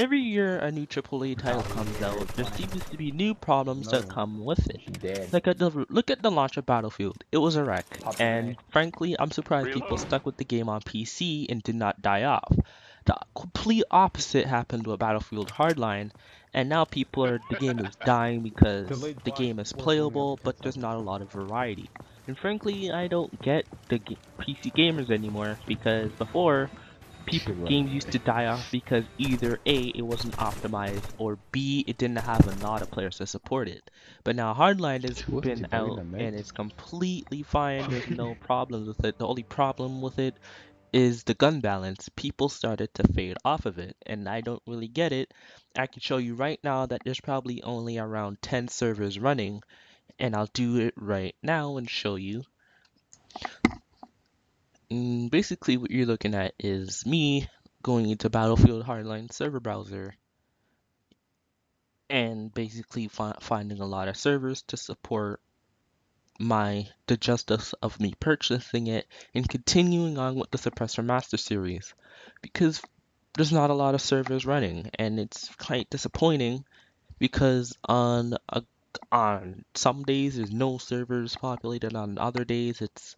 every year a new AAA title comes out, there seems to be new problems that come with it. Look at the launch of Battlefield. It was a wreck, and frankly, I'm surprised people stuck with the game on PC and did not die off. The complete opposite happened with Battlefield Hardline, and now the game is dying because the game is playable, but there's not a lot of variety. And frankly, I don't get the PC gamers anymore because before, games used to die off because either A, it wasn't optimized, or B, it didn't have a lot of players to support it. But now Hardline has been out and it's completely fine. There's no problems with it. The only problem with it is the gun balance. People started to fade off of it, and I don't really get it. I can show you right now that there's probably only around 10 servers running, and I'll do it right now and show you. Basically, what you're looking at is me going into Battlefield Hardline server browser and basically finding a lot of servers to support the justice of me purchasing it and continuing on with the Suppressor Master series because there's not a lot of servers running, and it's quite disappointing because on some days there's no servers populated, on other days it's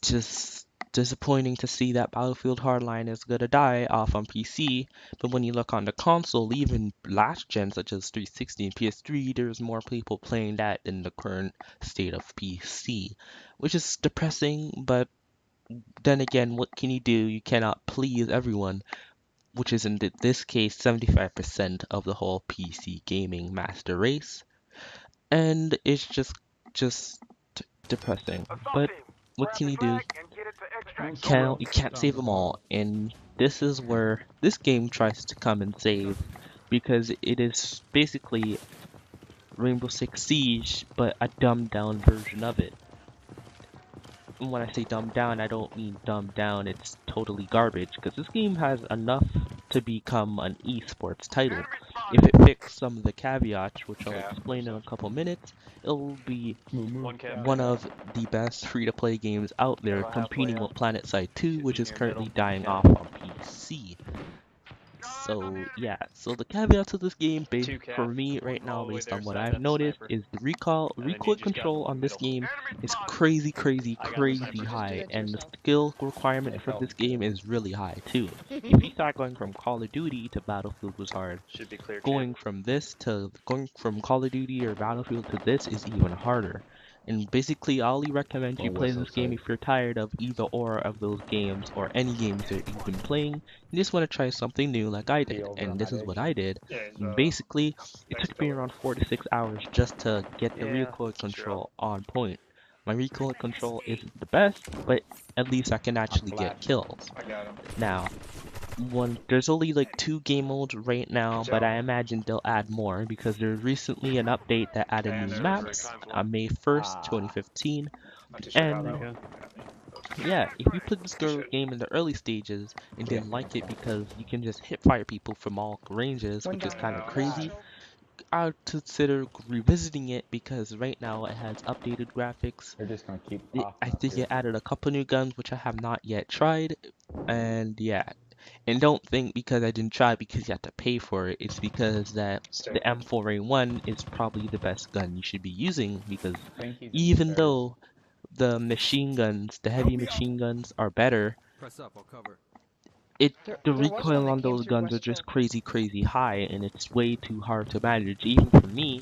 just disappointing to see that Battlefield Hardline is gonna die off on PC, but when you look on the console, even last gen such as 360 and PS3, there's more people playing that than the current state of PC, which is depressing, but then again, what can you do? You cannot please everyone, which is in this case 75% of the whole PC gaming master race, and it's just depressing. But what can you do? You can't save them all, and this is where this game tries to come and save, because it is basically Rainbow Six Siege, but a dumbed down version of it. And when I say dumbed down, I don't mean dumbed down, it's totally garbage, because this game has enough to become an esports title. If it fixed some of the caveats, which I'll explain in a couple minutes, it'll be one of the best free-to-play games out there, competing with PlanetSide 2, which is currently dying off on PC. So yeah, so the caveats of this game, for me right now, based on what I've noticed, is the recoil control on this game is crazy high, and the skill requirement for this game is really high too. If you start going from Call of Duty to Battlefield was hard, going from Call of Duty or Battlefield to this is even harder. And basically, I only recommend you play this game if you're tired of either or of those games, or any games that you've been playing. You just want to try something new like I did, and this is what I did. And basically, it took me around 4 to 6 hours just to get the recoil control on point. My recoil control isn't the best, but at least I can actually get kills. Now, there's only like 2 game modes right now, but I imagine they'll add more because there's recently an update that added new maps on May 1st, 2015. And yeah, if you played this game in the early stages and didn't like it because you can just hit fire people from all ranges, which is kind of crazy, I would consider revisiting it because right now it has updated graphics. I think it added a couple new guns which I have not yet tried, and yeah. And don't think because I didn't try because you have to pay for it. It's because that the M4A1 is probably the best gun you should be using, because even though the heavy machine guns are better, the recoil on those guns are just crazy high, and it's way too hard to manage even for me.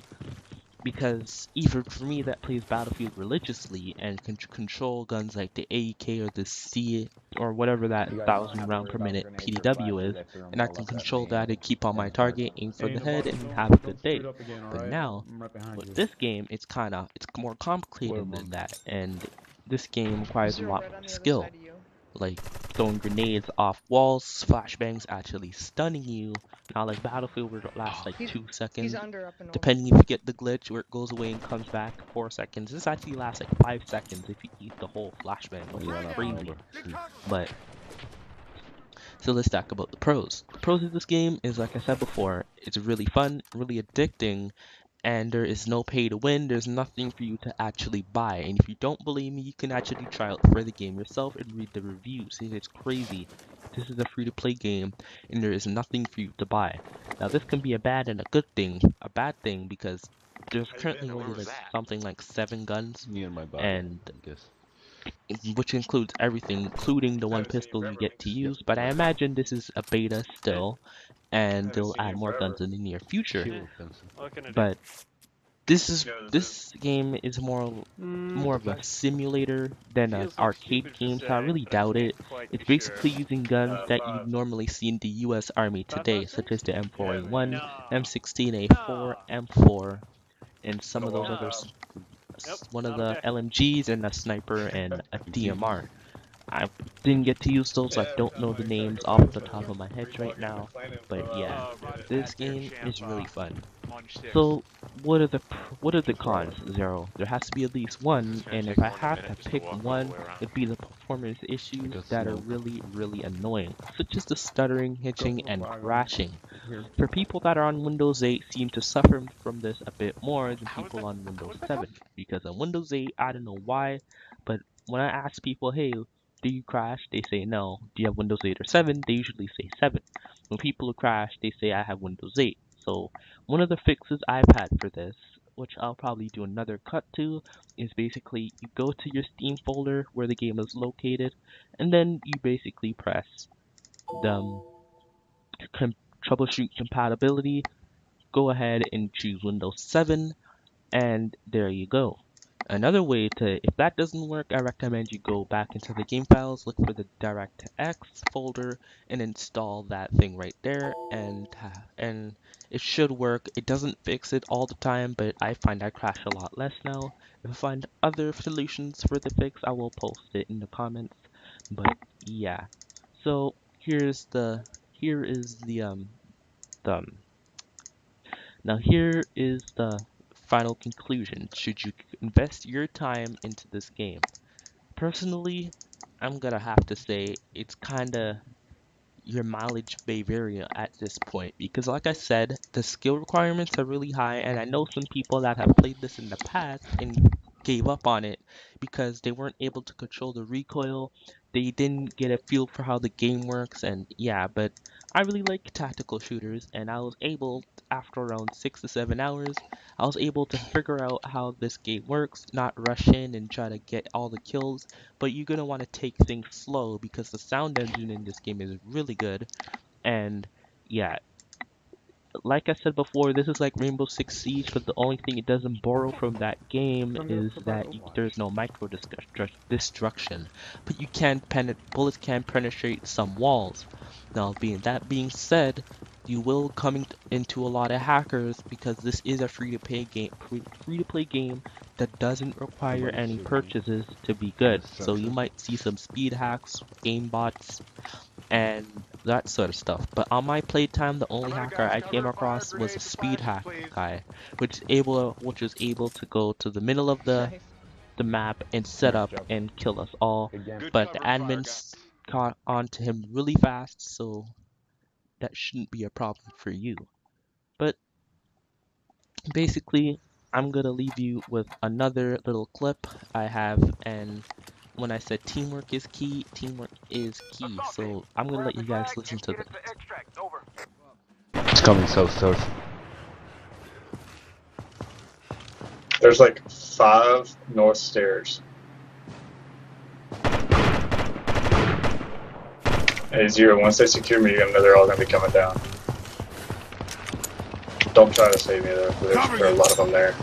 Because even for me that plays Battlefield religiously and can control guns like the AEK or the C or whatever that 1,000 round per minute PDW is, and I can control that and keep on my target, aim for the head, and have a good day. But now, with this game, it's more complicated than that, and this game requires a lot more skill. Like throwing grenades off walls, flashbangs actually stunning you. Not like Battlefield where it lasts like 2 seconds. Depending if you get the glitch where it goes away and comes back 4 seconds. This actually lasts like 5 seconds if you eat the whole flashbang, which is crazy. But so let's talk about the pros. The pros of this game is, like I said before, it's really fun, really addicting, and there is no pay to win. There's nothing for you to actually buy. And if you don't believe me, you can actually try out for the game yourself and read the reviews. See, it's crazy. This is a free-to-play game, and there is nothing for you to buy. Now, this can be a bad and a good thing. A bad thing because there's currently only like something like 7 guns, Me and my body, and I guess. which includes everything, including the one pistol you get to use. But I imagine this is a beta still, and they'll add more guns in the near future. Chill, Benson. But this game is more of a simulator than an arcade game, so I really doubt it. It's basically using guns that you normally see in the US Army today, such as the M4A1, M16A4, M4, and some of those others, one of the LMGs and a sniper and a DMR. I didn't get to use those, I don't know the names off the top of my head right now, but yeah, this game is really fun. So what are the cons, Zero? There has to be at least one, and if I have to pick one, it'd be the performance issues that are really annoying, such as the stuttering, hitching, and crashing. For people that are on Windows 8 seem to suffer from this a bit more than people on Windows 7, because on Windows 8, I don't know why, but when I ask people, hey, do you crash? They say no. Do you have Windows 8 or 7? They usually say 7. When people who crash, they say I have Windows 8. So one of the fixes I've had for this, which I'll probably do another cut to, is basically you go to your Steam folder where the game is located, and then you basically press the troubleshoot compatibility, go ahead and choose Windows 7, and there you go. Another way to, if that doesn't work, I recommend you go back into the game files, look for the DirectX folder, and install that thing right there, and it should work. It doesn't fix it all the time, but I find I crash a lot less now. If I find other solutions for the fix, I will post it in the comments. But yeah, so here is the now here is the final conclusion. Should you invest your time into this game? Personally, I'm gonna have to say it's kinda your mileage may vary at this point because like I said, the skill requirements are really high, and I know some people that have played this in the past and gave up on it because they weren't able to control the recoil, they didn't get a feel for how the game works, and yeah, but I really like tactical shooters, and I was able, after around 6 to 7 hours, I was able to figure out how this game works, not rush in and try to get all the kills, but you're gonna want to take things slow because the sound engine in this game is really good. And yeah, like I said before, this is like Rainbow Six Siege, but the only thing it doesn't borrow from that game is that there's no micro destruction, but you can bullets can penetrate some walls. Now, being said, you will come into a lot of hackers because this is a free-to-play game that doesn't require Somebody any shoot me. purchases to be good. So you Destruction. might see some speed hacks, game bots, and that sort of stuff. But on my playtime, the only hacker I came across was a speed hack guy, which was able to go to the middle of the map and set up and kill us all. Again. But the admins caught on to him really fast, so that shouldn't be a problem for you. But basically, I'm gonna leave you with another little clip I have, and when I said teamwork is key, teamwork is key. So I'm gonna let you guys listen to this. It's coming south. There's like 5 north stairs. Hey, Zero, once they secure me, you know they're all gonna be coming down. Don't try to save me though, there are a lot of them there.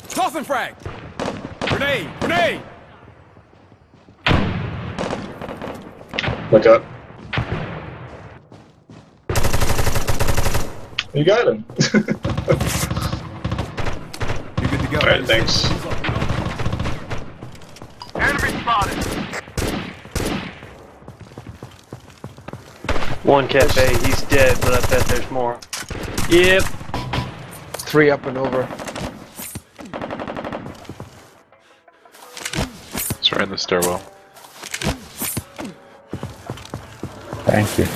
Tossing frag! Grenade! Grenade! Look up. You got him. You're good to go. Alright, thanks. Enemy spotted! One cafe, he's dead, but I bet there's more. Yep. 3 up and over. It's right in the stairwell. Thank you.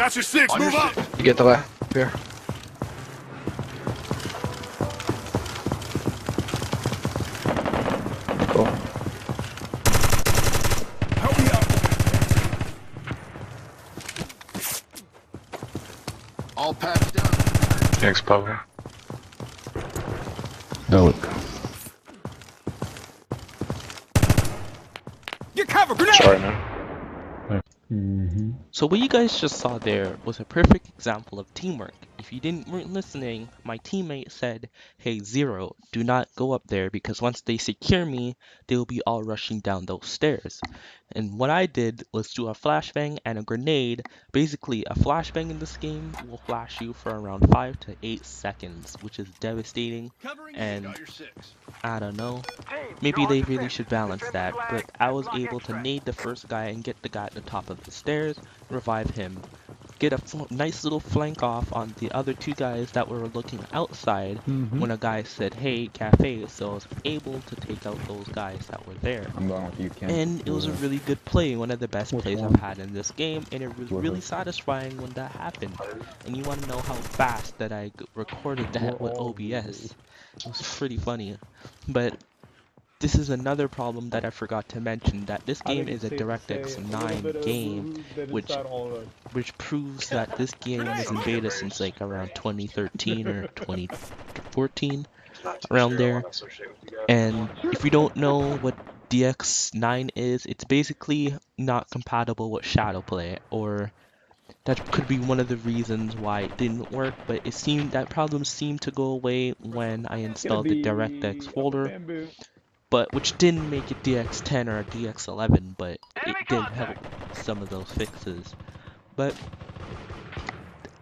Got your six. Move up. You get the left here. Cool. Help me out. All patched down. Thanks, Pablo. No. Get cover. Grenade. Sorry, man. So what you guys just saw there was a perfect example of teamwork. If you weren't listening, my teammate said, "Hey Zero, do not go up there because once they secure me, they will be all rushing down those stairs." And what I did was do a flashbang and a grenade. Basically, a flashbang in this game will flash you for around 5 to 8 seconds, which is devastating. And Got your six. I don't know. Maybe they really should balance that, but I was able to nade the first guy and get the guy at the top of the stairs, revive him, get a nice little flank off on the other two guys that were looking outside when a guy said, "Hey, cafe," so I was able to take out those guys that were there. I'm going with you, Ken. And it was a really good play, one of the best plays I've had in this game, and it was really satisfying when that happened. And you want to know how fast that I recorded that with OBS. It was pretty funny. But this is another problem that I forgot to mention, that this game is a DirectX 9 game, which proves that this game was in beta since like around 2013 or 2014, around there. And if you don't know what DX9 is, it's basically not compatible with Shadowplay, or that could be one of the reasons why it didn't work, but it seemed that problem seemed to go away when I installed the DirectX folder, but which didn't make it DX10 or DX11, but it did help some of those fixes. But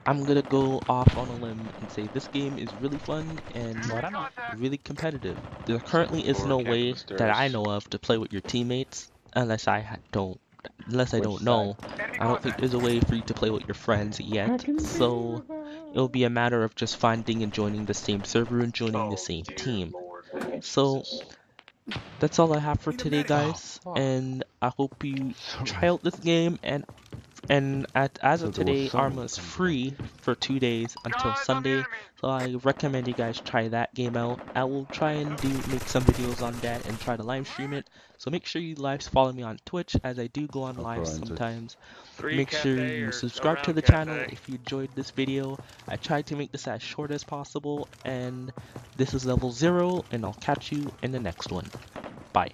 I'm gonna go off on a limb and say this game is really fun and really competitive. There currently is no way that I know of to play with your teammates unless I don't know. I don't think there's a way for you to play with your friends yet, so it'll be a matter of just finding and joining the same server and joining the same team. So that's all I have for today, guys, and I hope you try out this game. And as of today, Arma is free for 2 days until Sunday, so I recommend you guys try that game out. I will try and make some videos on that and try to live stream it. So make sure you follow me on Twitch, as I do go on live sometimes. Make sure you subscribe to the channel if you enjoyed this video. I tried to make this as short as possible, and this is level 0, and I'll catch you in the next one. Bye.